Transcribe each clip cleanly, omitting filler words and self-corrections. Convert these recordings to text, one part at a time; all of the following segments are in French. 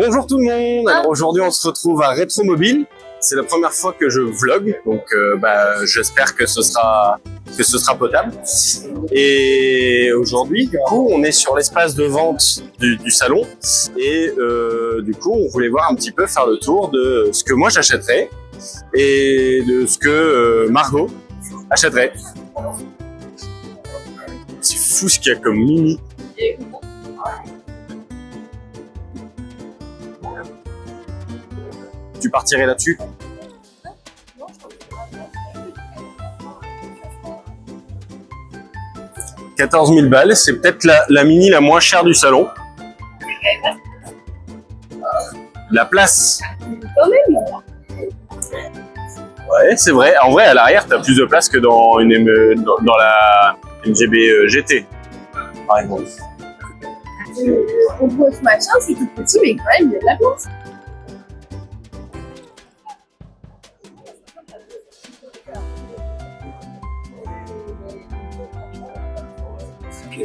Bonjour tout le monde. Alors aujourd'hui on se retrouve à Rétromobile. C'est la première fois que je vlog, donc j'espère que ce sera potable. Et aujourd'hui du coup on est sur l'espace de vente du salon et du coup on voulait voir un petit peu, faire le tour de ce que moi j'achèterais et de ce que Margot achèterait. C'est fou ce qu'il y a comme mini. Tu partirais là-dessus? « 14 000 balles, c'est peut-être la mini la moins chère du salon. La place. Quand même. Ouais, c'est vrai. En vrai, à l'arrière, t'as plus de place que dans la MGB GT, par exemple. On voit ce machin, c'est tout petit, mais quand même, il y a de la place.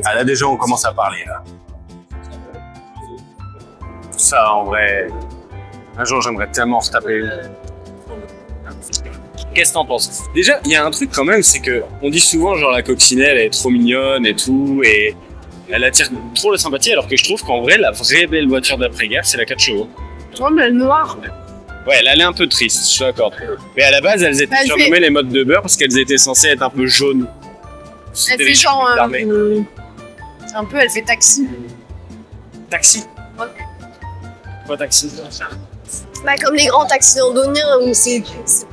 Ah là déjà on commence à parler là. Ça en vrai, un jour j'aimerais tellement retaper une. Qu'est-ce que t'en penses? Déjà il y a un truc quand même, c'est que on dit souvent genre la coccinelle elle est trop mignonne et tout et elle attire trop la sympathie, alors que je trouve qu'en vrai la vraie belle voiture d'après-guerre c'est la 4 chevaux. Oh mais elle est noire. Ouais, elle est un peu triste, je suis d'accord. Mais à la base elles étaient surnommées les mottes de beurre parce qu'elles étaient censées être un peu jaunes. Elle fait genre un peu, elle fait taxi. Taxi? Ouais. Quoi taxi? Bah comme les grands taxis londoniens où c'est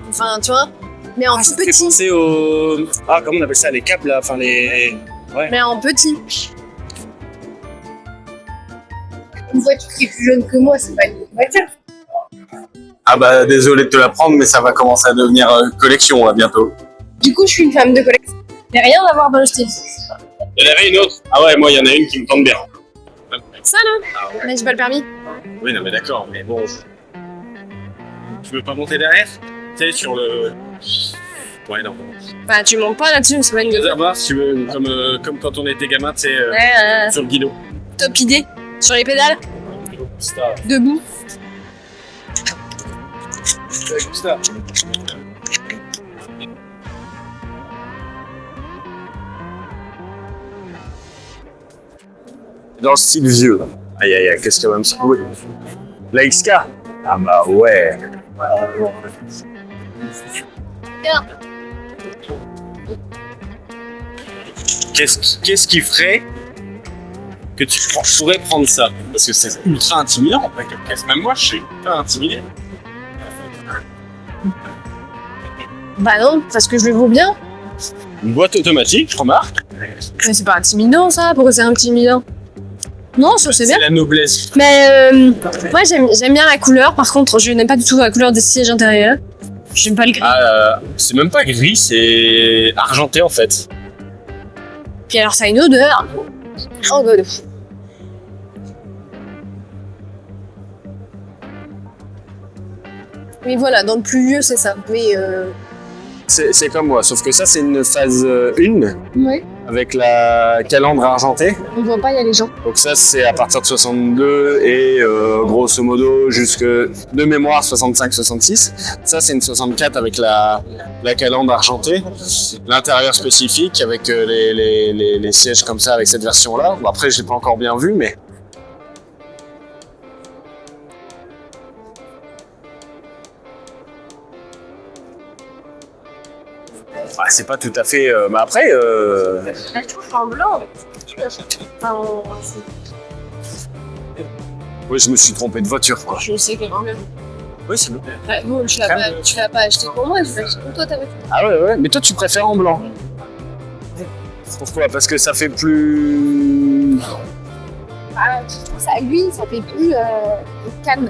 enfin tu vois, mais en tout petit. C'est au... Ah, comment on appelle ça? Les câbles là, enfin les... Ouais. Mais en petit. Une voiture qui est plus jeune que moi, c'est pas une voiture. Ah bah désolé de te la prendre, mais ça va commencer à devenir collection là bientôt. Du coup je suis une femme de collection. Mais rien à voir dans le style. Il y en avait une autre? Ah ouais, moi il y en a une qui me tente bien. Ça là? Ah ouais. Mais j'ai pas le permis. Oui, non mais d'accord, mais bon... Tu veux pas monter derrière? Tu sais, sur le... Ouais, non. Bah tu montes pas là-dessus, c'est pas une Tu gueule. voir, si tu veux, comme quand on était gamin, tu sais, sur le guidon. Top idée. Sur les pédales, debout. Dans le style vieux. Aïe aïe aïe, qu'est-ce qu'il y a même ça? Oui. La XK? Ah bah ouais. Bien. Qu'est-ce qui ferait que tu pourrais prendre ça? Parce que c'est ultra intimidant en fait. Même moi je suis pas intimidé. Bah non, parce que je le vaux bien. Une boîte automatique, je remarque. Mais c'est pas intimidant ça, pourquoi c'est intimidant? Non, ça c'est bien. C'est la noblesse. Mais moi j'aime bien la couleur, par contre je n'aime pas du tout la couleur des sièges intérieurs. J'aime pas le gris. C'est même pas gris, c'est argenté en fait. Puis alors ça a une odeur. Oh god. Mais voilà, dans le plus vieux c'est ça. Mais C'est comme moi, sauf que ça c'est une phase 1 ouais. avec la calandre argentée. On voit pas, il y a les gens. Donc ça c'est à partir de 62 et grosso modo jusque de mémoire 65-66. Ça c'est une 64 avec la calandre argentée. L'intérieur spécifique avec les sièges comme ça avec cette version là. Bon, après je l'ai pas encore bien vu mais... Ah, c'est pas tout à fait... mais après... Je trouve en blanc. Oui, je me suis trompé de voiture, quoi. Je sais quand même. Oui, c'est bon. Ouais, bon, tu l'as pas acheté pour moi, je l'ai acheté pour toi ta voiture. Ah ouais, mais toi tu préfères en blanc. Pourquoi? Parce que ça fait plus... Ah, ça lui, ça fait plus calme.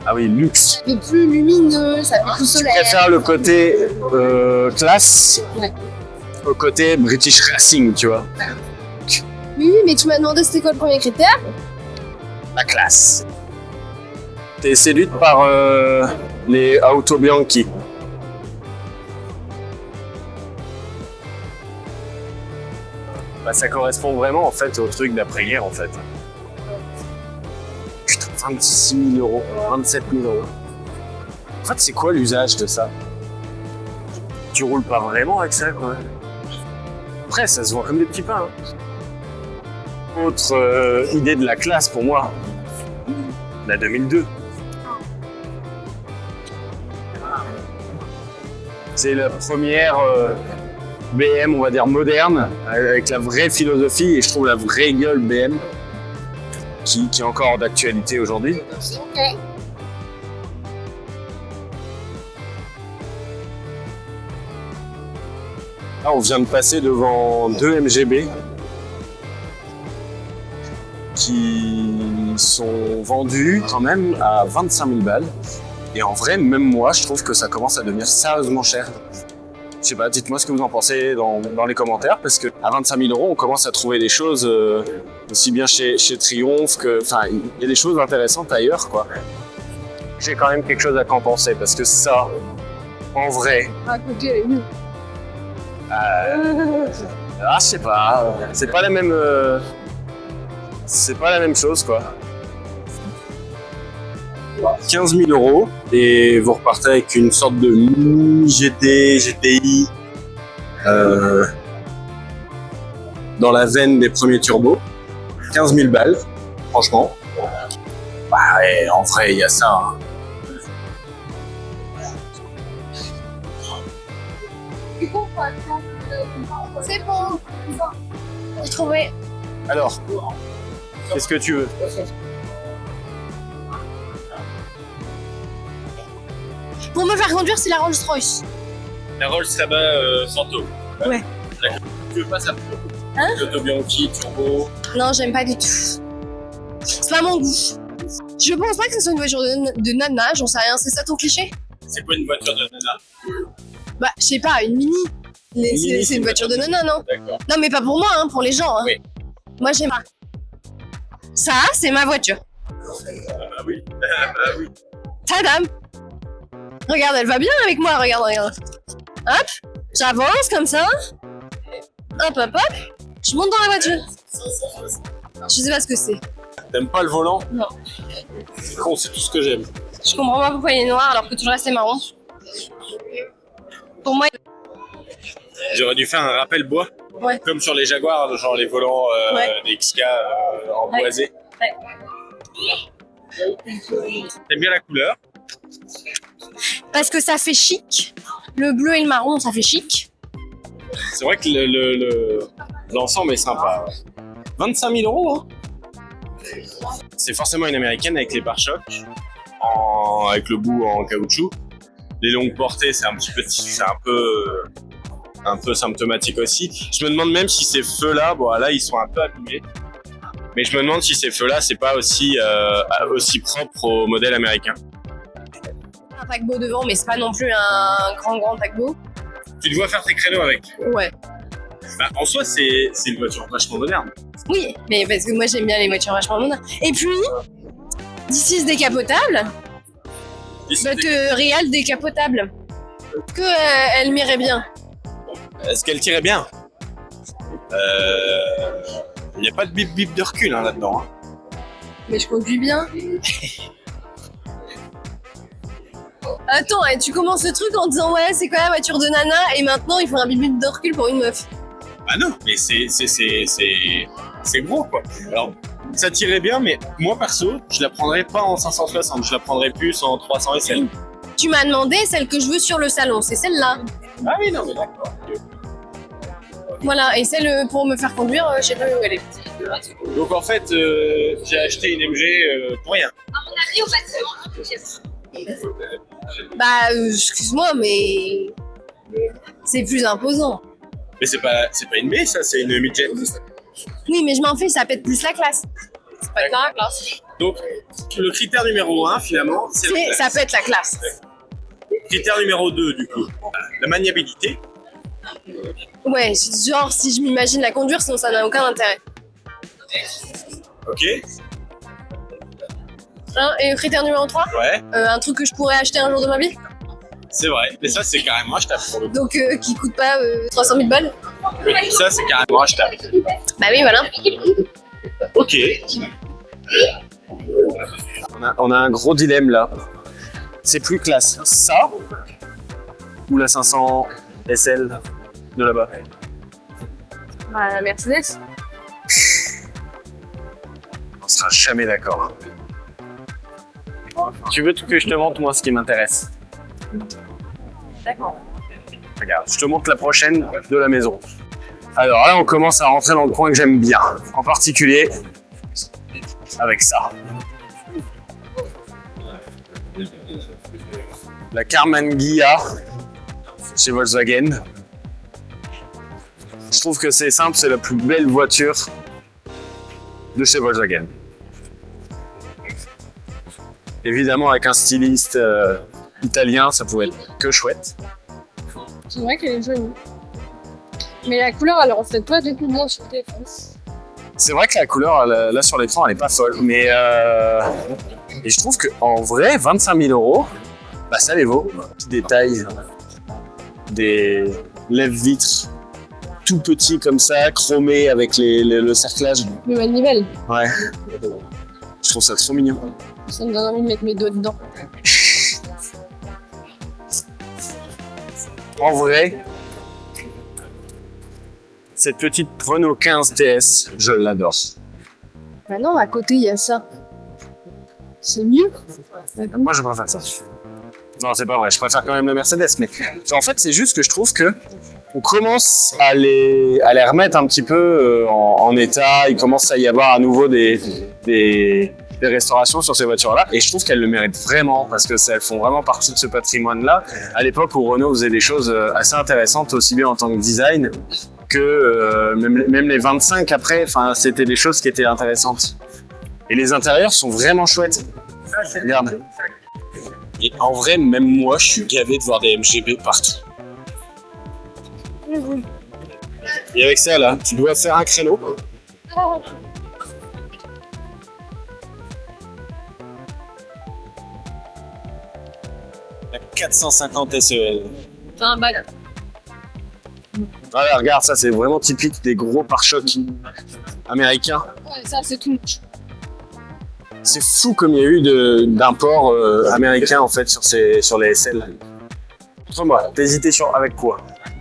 Ah oui, luxe. Ça fait plus lumineux, ça fait plus Tu solaire. préfères le côté classe Ouais. au côté British Racing, tu vois. Oui, mais tu m'as demandé c'était quoi le premier critère? La classe. T'es séduite par les Auto Bianchi. Bah, ça correspond vraiment en fait au truc d'après-guerre en fait. 26 000 euros, 27 000 euros. En fait, c'est quoi l'usage de ça? Tu roules pas vraiment avec ça, quoi. Après, ça se vend comme des petits pains. Hein. Autre idée de la classe pour moi, la 2002. C'est la première BM, on va dire, moderne, avec la vraie philosophie et je trouve la vraie gueule BM qui est encore d'actualité aujourd'hui. Là, on vient de passer devant 2 MGB qui sont vendus quand même à 25 000 balles. Et en vrai, même moi, je trouve que ça commence à devenir sérieusement cher. Je sais pas, dites-moi ce que vous en pensez dans les commentaires, parce que à 25 000 euros, on commence à trouver des choses aussi bien chez Triumph que, enfin, il y a des choses intéressantes ailleurs, quoi. J'ai quand même quelque chose à compenser, parce que ça, en vrai. À côté, elle est nulle. Je sais pas, c'est pas la même. C'est pas la même chose, quoi. 15 000 euros et vous repartez avec une sorte de mini GTI dans la veine des premiers turbos. 15 000 balles, franchement. Bah, ouais, en vrai, il y a ça. Hein. C'est bon. J'ai trouvé. Alors, qu'est-ce que tu veux? Pour me faire conduire, c'est la Rolls-Royce. La Rolls là-bas, Santo. Ouais. Tu veux pas ça? Hein? L'auto Bianchi, turbo. Non, j'aime pas du tout. C'est pas mon goût. Je pense pas que ce soit une voiture de nana, j'en sais rien. C'est ça ton cliché? C'est quoi une voiture de nana? Bah, je sais pas, une mini. C'est une voiture de nana, non? D'accord. Non, mais pas pour moi, hein, pour les gens. Hein. Oui. Moi, j'aime pas. Ça, c'est ma voiture. Ah oui. Ah oui. Tadam! Regarde, elle va bien avec moi, regarde, regarde. Hop, j'avance comme ça. Hop, hop, hop. Je monte dans la voiture. Je sais pas ce que c'est. T'aimes pas le volant? Non. C'est con, c'est tout ce que j'aime. Je comprends pas pourquoi il est noir alors que tout le reste est marron. Pour moi, J'aurais dû faire un rappel bois. Ouais. Comme sur les Jaguars, genre les volants Ouais. des XK en boisé. ouais. T'aimes bien la couleur? Parce que ça fait chic. Le bleu et le marron, ça fait chic. C'est vrai que l'ensemble est sympa. 25 000 euros, hein. C'est forcément une américaine avec les pare-chocs, avec le bout en caoutchouc. Les longues portées, c'est un peu symptomatique aussi. Je me demande même si ces feux-là, bon là ils sont un peu abîmés, mais je me demande si ces feux-là c'est pas aussi propre au modèle américain. Un paquebot devant, mais c'est pas non plus un grand paquebot. Tu dois faire tes créneaux avec. Ouais. Bah, en soi c'est une voiture vachement moderne. Oui, mais parce que moi j'aime bien les voitures vachement modernes. Et puis, d'ici décapotable, notre réal décapotable. Que elle m'irait bien. Est-ce qu'elle tirait bien? Il n'y a pas de bip bip de recul hein, là-dedans. Hein. Mais je conduis bien. Attends, tu commences le truc en disant ouais c'est quoi la voiture de nana et maintenant il faut un bip bip de recul pour une meuf. Ah non, mais c'est gros quoi. Alors ça tirait bien, mais moi perso, je la prendrais pas en 560, je la prendrais plus en 300 SL. Tu m'as demandé celle que je veux sur le salon, c'est celle-là. Ah oui, non mais d'accord. Voilà, et celle pour me faire conduire, je sais pas où elle est. Donc en fait, j'ai acheté une MG pour rien. Bah, excuse-moi, mais c'est plus imposant. Mais c'est pas une B, ça, c'est une mid-jet. Oui, mais je m'en fais, ça pète plus la classe. C'est pas la classe. Donc, le critère numéro 1, finalement, c'est la classe. Ça pète la classe. Critère numéro 2, du coup, la maniabilité. Ouais, genre si je m'imagine la conduire, sinon ça n'a aucun intérêt. Ok. Hein, et le critère numéro 3, Ouais, un truc que je pourrais acheter un jour de ma vie. c'est vrai. Mais ça, c'est carrément achetable pour le coup. Donc qui coûte pas 300 000 balles. Oui, ça, c'est carrément achetable. Bah oui, voilà. Ok. On a un gros dilemme là. C'est plus classe. Ça ou la 500 SL de là-bas? Bah, la Mercedes. On sera jamais d'accord. Tu veux que je te montre moi ce qui m'intéresse? D'accord. Regarde, je te montre la prochaine de la maison. Alors là, on commence à rentrer dans le coin que j'aime bien. En particulier, avec ça. La Karmann Ghia chez Volkswagen. Je trouve que c'est simple, c'est la plus belle voiture de chez Volkswagen. Évidemment, avec un styliste italien, ça pouvait être que chouette. C'est vrai qu'elle est jolie. Mais la couleur, elle reflète pas du tout bien sur le téléphone. C'est vrai que la couleur, là sur l'écran, elle est pas folle. Mais et je trouve qu'en vrai, 25 000 €, bah, ça les vaut. Petit détail, des lève-vitres tout petits comme ça, chromés avec le cerclage. Le manivelle. Ouais. Je trouve ça trop mignon. Ça me donne envie de mettre mes doigts dedans. En vrai, cette petite Renault 15 TS, je l'adore. Bah non, à côté, il y a ça. C'est mieux. Moi, je préfère ça. Non, c'est pas vrai. Je préfère quand même la Mercedes. Mais en fait, c'est juste que je trouve que on commence à les remettre un petit peu en état. Il commence à y avoir à nouveau des restaurations sur ces voitures-là. Et je trouve qu'elles le méritent vraiment parce que elles font vraiment partie de ce patrimoine-là. À l'époque où Renault faisait des choses assez intéressantes, aussi bien en tant que design que même les 25 après, c'était des choses qui étaient intéressantes. Et les intérieurs sont vraiment chouettes. Regarde. Et en vrai, même moi, je suis gavé de voir des MGB partout. Et avec ça, là, tu dois faire un créneau. La 450 SEL. C'est un bac. Voilà, regarde, ça, c'est vraiment typique des gros pare-chocs américains. Ouais, ça, c'est tout. C'est fou comme il y a eu d'imports américains en fait sur les SL. Montre-moi, t'hésitais avec quoi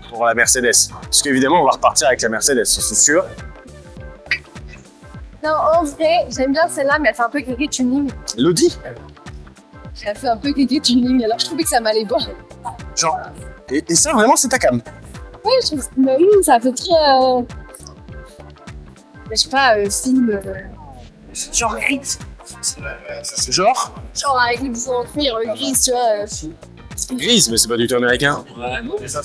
pour la Mercedes? Parce qu'évidemment, on va repartir avec la Mercedes, c'est sûr. Non, en vrai, j'aime bien celle-là, mais elle fait un peu gris tuning. L'Audi? Elle fait un peu gris tuning, alors je trouvais que ça m'allait pas. Genre, et ça vraiment, c'est ta cam? Ouais, je trouve que ça fait très. Je sais pas, film. Genre gris. Genre? Genre avec les boutons en cuir gris, tu vois. Grise, mais c'est pas du tout américain. Ça,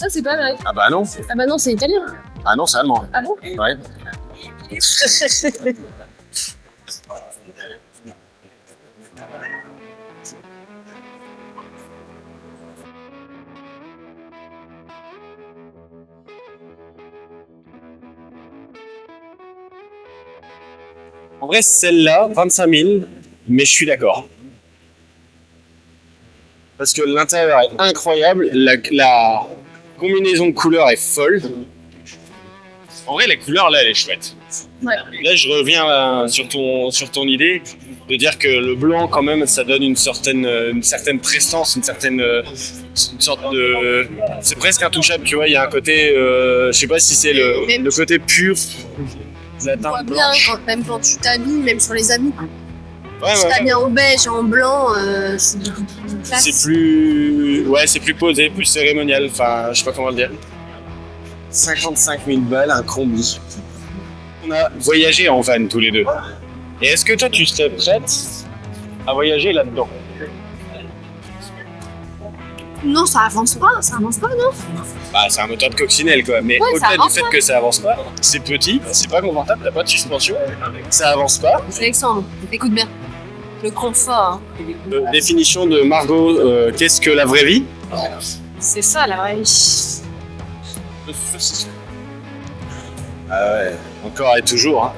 c'est pas américain. Ah bah non. Ah bah non, c'est italien. Ah non, c'est allemand. Ah bon? Ouais. En vrai, celle-là, 25 000, mais je suis d'accord. Parce que l'intérieur est incroyable, la combinaison de couleurs est folle. En vrai, la couleur, là, elle est chouette. Ouais. Là, je reviens sur ton idée de dire que le blanc, quand même, ça donne une certaine prestance, une sorte de... C'est presque intouchable, tu vois, il y a un côté... je sais pas si c'est le côté pur. On voit bien, même quand tu t'habilles, même sur les habits. Ouais, si t'habilles en beige, en blanc, c'est beaucoup plus classe. C'est plus... Ouais, c'est plus posé, plus cérémonial, enfin, je sais pas comment le dire. 55 000 balles, un combi. On a voyagé en van tous les deux. Et est-ce que toi, tu serais prête à voyager là-dedans? Non, ça avance pas, non? Bah, c'est un moteur de coccinelle, quoi. Mais Ouais, au-delà du avance fait pas. que ça avance pas, c'est petit, c'est pas confortable, t'as pas de suspension, ça avance pas. Alexandre, écoute bien. Le confort, Définition de Margot, qu'est-ce que la vraie vie? c'est ça la vraie vie. Ah ouais, encore et toujours. Hein.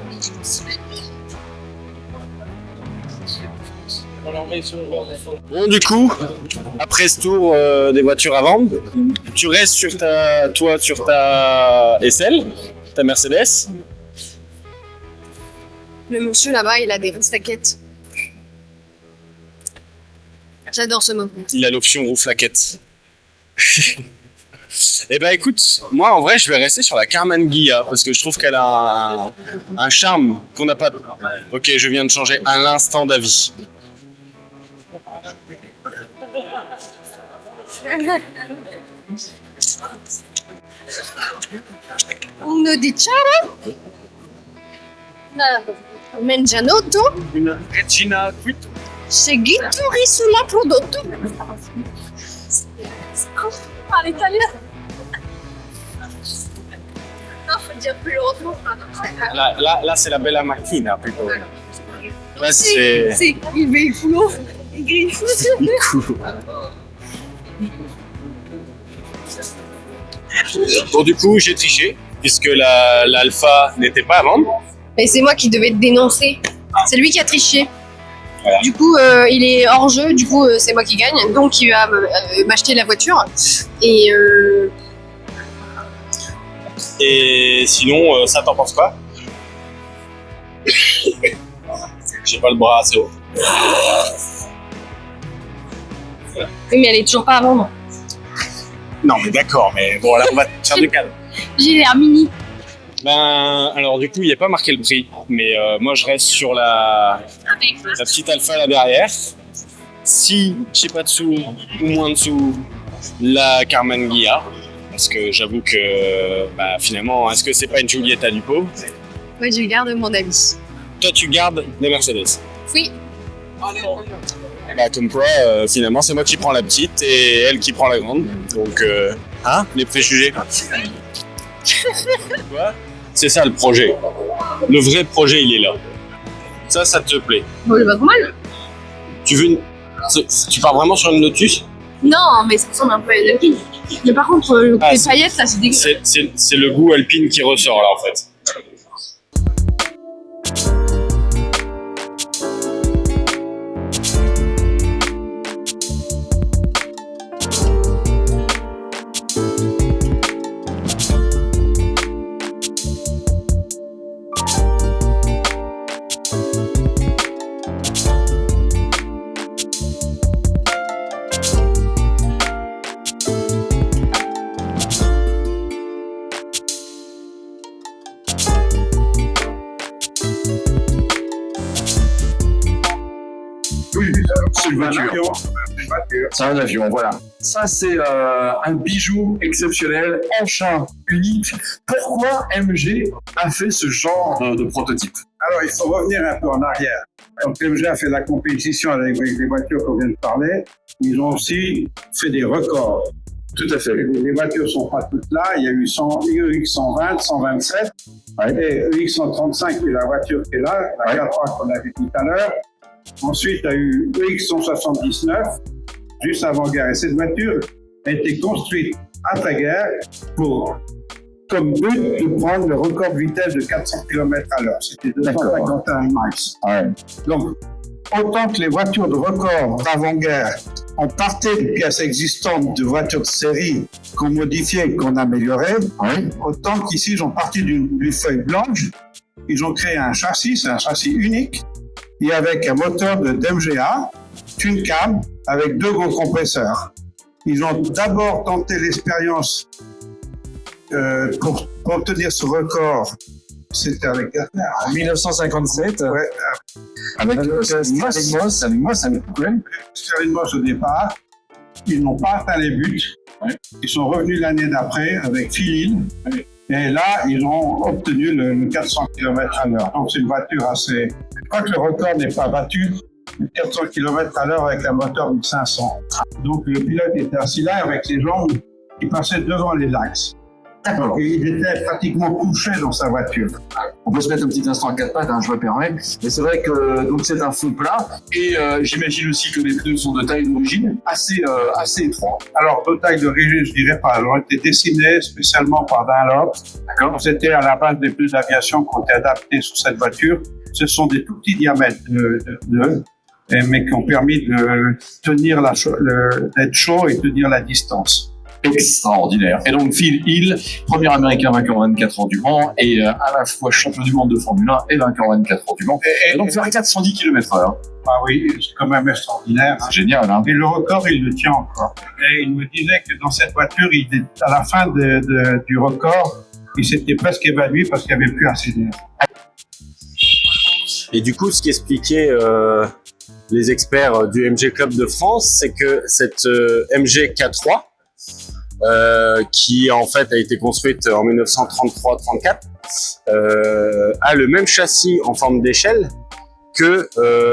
Bon, du coup, après ce tour des voitures à vendre, tu restes sur ta SL, ta Mercedes. Le monsieur là-bas, il a des grosses taquettes. J'adore ce moment. Il a l'option roue flaquette. Eh ben écoute, moi en vrai je vais rester sur la Karmann Ghia parce que je trouve qu'elle a un charme qu'on n'a pas. Ok, je viens de changer à l'instant d'avis. Uno di Ciara. Mangianotto. Une Regina Quito. Seguitori sulla prodotto. Parle italien. Non, faut dire plus longtemps. Là c'est la Bella Macchina plutôt. Là C'est il véhicule. Bon, du coup, j'ai triché, puisque l'alpha n'était pas à vendre. Mais c'est moi qui devais te dénoncer. C'est lui qui a triché. Voilà. Du coup, il est hors jeu. Du coup, c'est moi qui gagne. Donc, il va m'acheter la voiture. Et sinon, ça t'en penses quoi? J'ai pas le bras assez haut. Oui, mais elle est toujours pas à vendre. Non, mais d'accord, mais bon, là, on va te faire du calme. J'ai l'air mini. Ben alors du coup il n'y a pas marqué le prix, mais moi je reste sur la petite alpha là derrière. Si j'ai pas de sous ou moins de sous, la Karmann Ghia. Parce que j'avoue que bah, finalement, est-ce que c'est pas une Giulietta du pauvre? Ouais, je garde mon avis. Toi tu gardes des Mercedes. Oui. Bah comme quoi, finalement c'est moi qui prends la petite et elle qui prend la grande. Donc hein, les préjugés. Quoi? C'est ça le projet. Le vrai projet il est là. Ça te plaît. Bon, c'est pas trop mal. Tu veux une... Tu pars vraiment sur une Lotus? Non, mais ça ressemble un peu à une Alpine. Mais par contre, le côté c'est- paillettes, là, c'est dégueulasse. C'est le goût alpine qui ressort là en fait. Oui, c'est une voiture. C'est un avion, voilà. Ça, c'est un bijou exceptionnel, engin unique. Pourquoi MG a fait ce genre de prototype? Alors, il faut revenir un peu en arrière. Donc, MG a fait la compétition avec les voitures qu'on vient de parler. Ils ont aussi fait des records. Tout à fait. Les voitures ne sont pas toutes là. Il y a eu EX 120, 127 et EX 135, qui est la voiture qui est là, la 4 qu'on a vu tout à l'heure. Ensuite, il y a eu EX 179, juste avant-guerre. Et cette voiture a été construite après-guerre comme but de prendre le record de vitesse de 400 km/h. C'était 251 miles. Ouais. Donc, autant que les voitures de record d'avant-guerre ont parté de pièces existantes de voitures de série qu'on modifiait et qu'on améliorait, autant qu'ici, ils ont parti d'une feuille blanche. Ils ont créé un châssis, c'est un châssis unique, et avec un moteur de DMGA, une cam, avec 2 gros compresseurs. Ils ont d'abord tenté l'expérience pour obtenir ce record. C'était avec Gertner. En 1957, Ouais, avec Sterling Moss au départ. Ils n'ont pas atteint les buts. Ils sont revenus l'année d'après avec Phil Hill. Et là, ils ont obtenu le 400 km/h. Donc, c'est une voiture assez... Je crois que le record n'est pas battu. 400 km/h avec un moteur 1500. Donc, le pilote était assis là avec les jambes qui passaient devant les axes. D'accord. Et il était pratiquement couché dans sa voiture. On peut se mettre un petit instant à 4 pattes, je me permets. Mais c'est vrai que donc c'est un feu plat. Et j'imagine aussi que les pneus sont de taille d'origine assez étroits. Alors, de taille d'origine, je dirais pas. Ils ont été dessinés spécialement par Dunlop. D'accord. C'était à la base des pneus d'aviation qui ont été adaptés sur cette voiture. Ce sont des tout petits diamètres mais qui ont permis de tenir d'être chaud et tenir la distance. Extraordinaire. Et donc Phil Hill, premier américain vainqueur 24 heures du Mans et à la fois champion du monde de Formule 1 et vainqueur 24 heures du Mans. Et donc faire 410 km/h. Ah oui, c'est quand même extraordinaire. C'est génial, hein. Et le record, il le tient encore. Et il me disait que dans cette voiture, à la fin du record, il s'était presque évanoui parce qu'il n'y avait plus assez d'air. Et du coup, ce qu'expliquaient les experts du MG Club de France, c'est que cette MG K3, qui en fait a été construite en 1933-34, a le même châssis en forme d'échelle que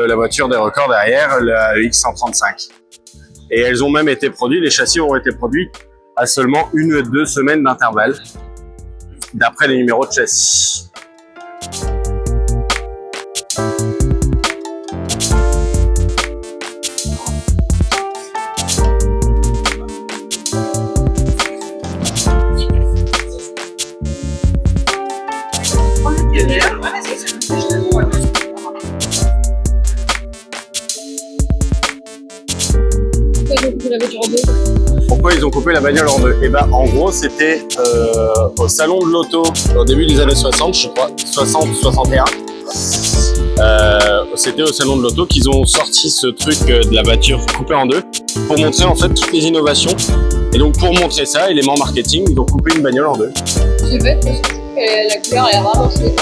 la voiture des records derrière, la X135. Et elles ont même été produites, les châssis ont été produits à seulement 1 ou 2 semaines d'intervalle, d'après les numéros de châssis. Pourquoi ils ont coupé la bagnole en deux? Et ben en gros c'était au salon de l'auto au début des années 60, je crois, 60-61. C'était au salon de l'auto qu'ils ont sorti ce truc de la voiture coupée en deux pour montrer en fait toutes les innovations. Et donc pour montrer ça, élément marketing, ils ont coupé une bagnole en deux. C'est bête parce que la couleur est vraiment chouette.